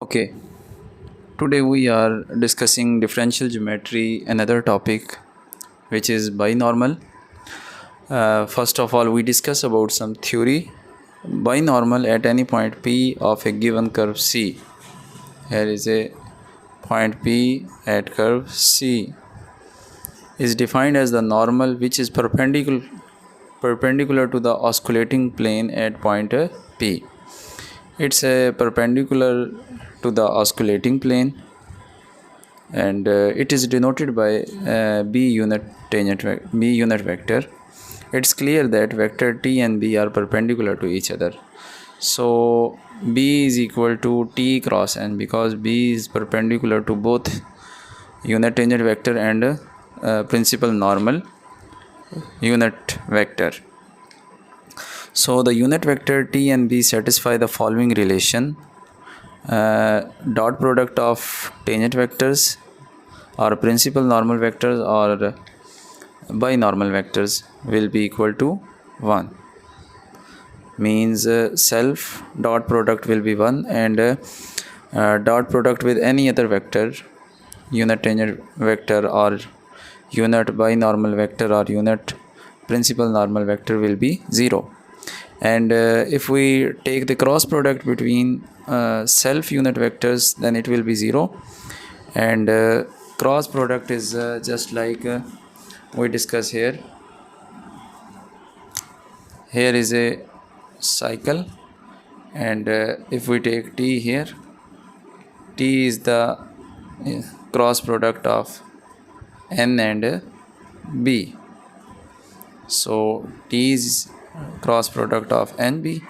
Okay, today we are discussing differential geometry, another topic which is binormal. First of all, we discuss about some theory. Binormal at any point P of a given curve C. Here is a point P at curve C is defined as the normal which is perpendicular to the osculating plane at point P. It's a perpendicular to the osculating plane and it is denoted by b unit vector. It's clear that vector t and b are perpendicular to each other, so b is equal to t cross n because b is perpendicular to both unit tangent vector and principal normal unit vector. So the unit vector t and b satisfy the following relation. Dot product of tangent vectors or principal normal vectors or binormal vectors will be equal to 1. Means self dot product will be 1 and dot product with any other vector, unit tangent vector or unit binormal vector or unit principal normal vector will be 0. And if we take the cross product between self unit vectors, then it will be 0. And cross product is just like we discuss here. Here is a cycle, and if we take t here, t is the cross product of n and b. So t is cross product of nb,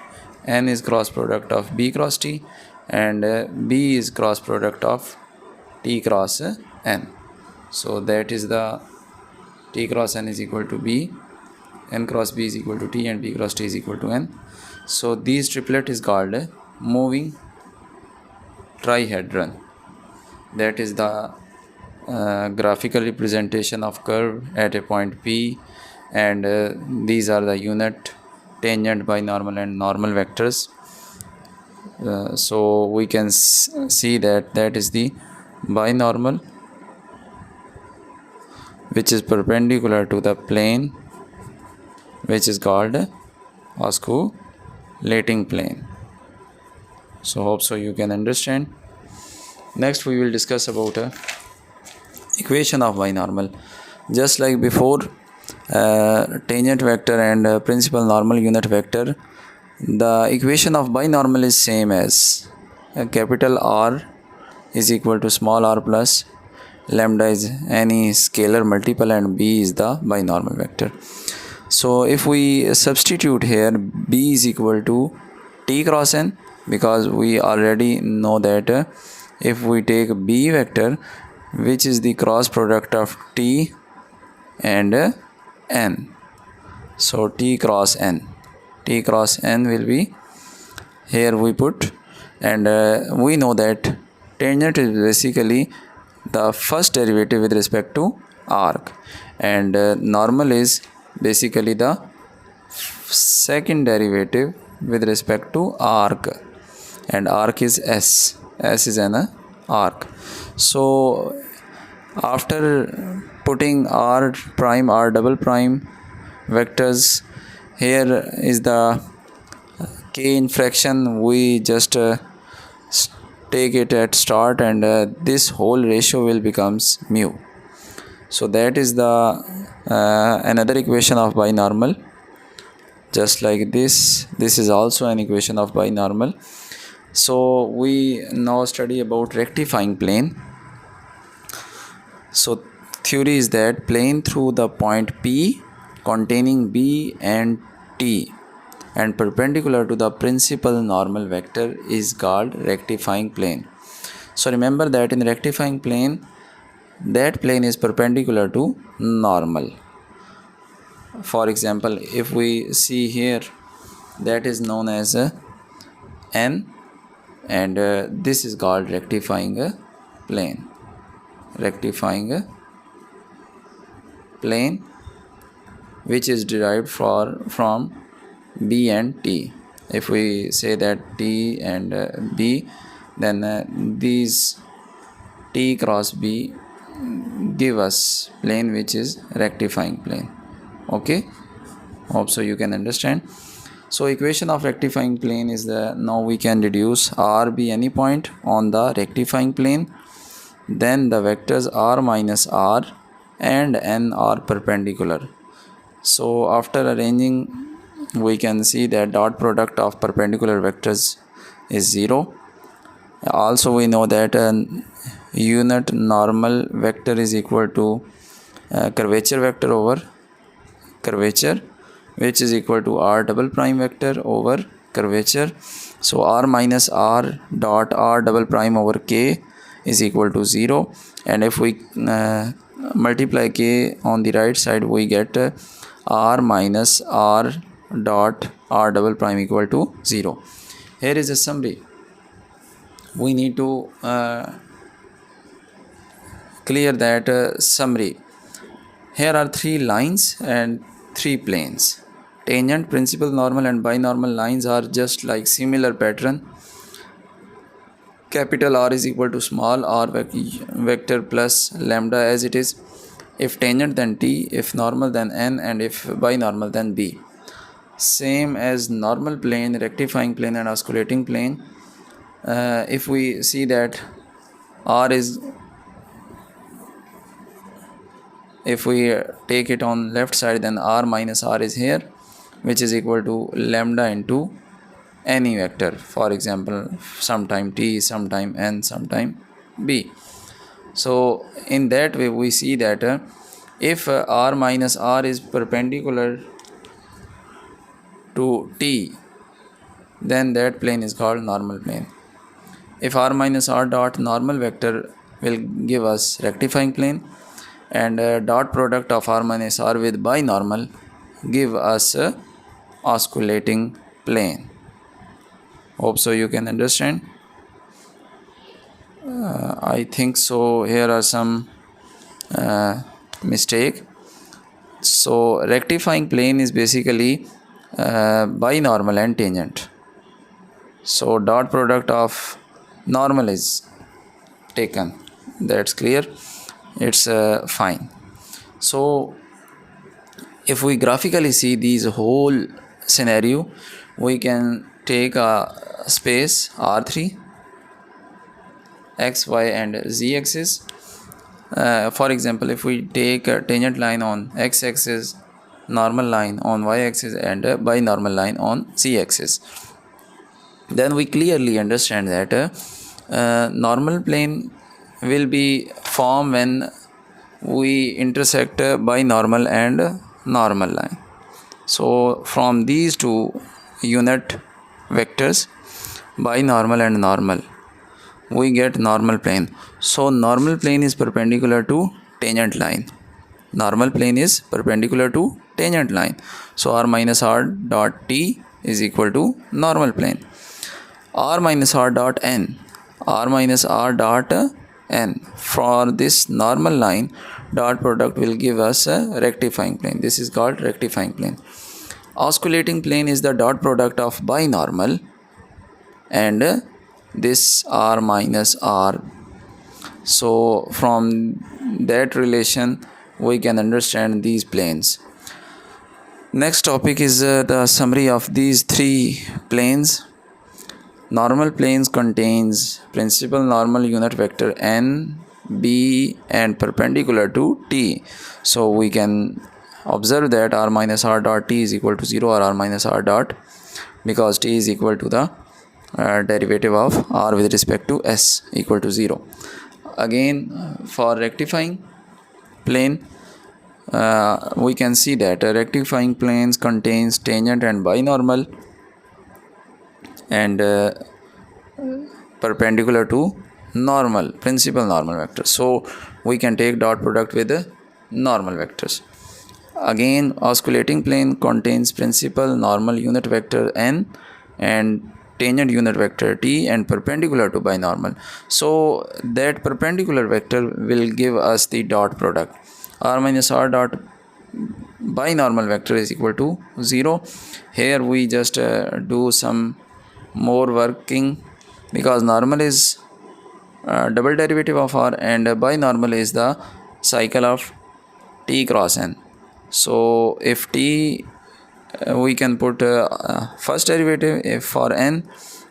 n is cross product of b cross t, and b is cross product of t cross n. So that is the t cross n is equal to b, n cross b is equal to t, and b cross t is equal to n. So these triplet is called moving trihedron. That is the graphical representation of curve at a point P, and these are the unit tangent binormal and normal vectors. So we can see that is the binormal which is perpendicular to the plane which is called osculating plane. So hope so you can understand. Next we will discuss about a equation of binormal. Just like before, tangent vector and principal normal unit vector, the equation of binormal is same as capital R is equal to small r plus lambda is any scalar multiple and b is the binormal vector. So if we substitute here, b is equal to t cross n, because we already know that if we take b vector which is the cross product of t and n, so t cross n will be here we put, and we know that tangent is basically the first derivative with respect to arc, and normal is basically the second derivative with respect to arc, and arc is s is an arc. So after putting r prime, r double prime vectors, here is the k in fraction, we just take it at start, and this whole ratio will becomes mu. So that is the another equation of binormal. Just like this is also an equation of binormal. So we now study about rectifying plane. So theory is that plane through the point P containing b and t and perpendicular to the principal normal vector is called rectifying plane. So remember that in rectifying plane, that plane is perpendicular to normal. For example, if we see here, that is known as n, and this is called rectifying plane. Rectifying plane which is derived from b and t. If we say that t and b then these T cross B give us plane which is rectifying plane. Okay, hope so you can understand. So equation of rectifying plane is now we can deduce R be any point on the rectifying plane, then the vectors R minus R and N are perpendicular. So after arranging, we can see that dot product of perpendicular vectors is 0. Also we know that unit normal vector is equal to curvature vector over curvature, which is equal to R double prime vector over curvature. So R minus R dot R double prime over K is equal to 0, and if we multiply K on the right side, we get R minus R dot R double prime equal to 0. Here is a summary. We need to clear that summary. Here are 3 lines and 3 planes. Tangent, principal, normal and binormal lines are just like similar pattern. Capital R is equal to small r vector plus lambda as it is. If tangent then T, if normal then N, and if binormal then B. Same as normal plane, rectifying plane and osculating plane. If we see that R is, if we take it on left side, then R minus R is here, which is equal to lambda into any vector, for example sometime T, sometime N, sometime B. So in that way we see that if R minus R is perpendicular to T, then that plane is called normal plane. If R minus R dot normal vector will give us rectifying plane, and dot product of R minus R with binormal give us osculating plane. Hope so you can understand. I think so. Here are some mistake. So rectifying plane is basically binormal and tangent. So dot product of normal is taken. That's clear. It's fine. So if we graphically see this whole scenario, we can take a space R3, X, Y and Z axis. For example, if we take a tangent line on X axis, normal line on Y axis and a binormal line on Z axis, then we clearly understand that normal plane will be formed when we intersect binormal and normal line. So from these two unit vectors, binormal and normal, we get normal plane. So normal plane is perpendicular to tangent line. Normal plane is perpendicular to tangent line. So R minus R dot T is equal to normal plane. R minus R dot N, R minus R dot N, for this normal line, dot product will give us a rectifying plane. This is called rectifying plane. Osculating plane is the dot product of binormal and this R minus R. So from that relation we can understand these planes. Next topic is the summary of these 3 planes. Normal planes contains principal normal unit vector N, B and perpendicular to T. So we can observe that R minus R dot T is equal to 0 or R minus R dot, because T is equal to the derivative of R with respect to S equal to 0. Again for rectifying plane, we can see that rectifying planes contains tangent and binormal and perpendicular to normal, principal normal vector. So we can take dot product with the normal vectors. Again osculating plane contains principal normal unit vector N and tangent unit vector T and perpendicular to binormal. So that perpendicular vector will give us the dot product. R minus R dot binormal vector is equal to 0. Here we just do some more working because normal is double derivative of r and binormal is the cycle of t cross n. So if t we can put first derivative, if for n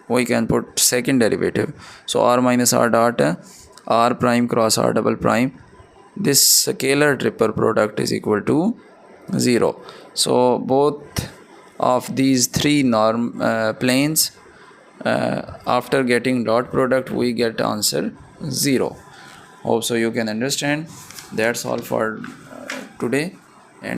we can put second derivative. So r minus r dot r prime cross r double prime, this scalar triple product is equal to 0. So both of these three planes, after getting dot product we get answer 0. Hope so you can understand. That's all for today.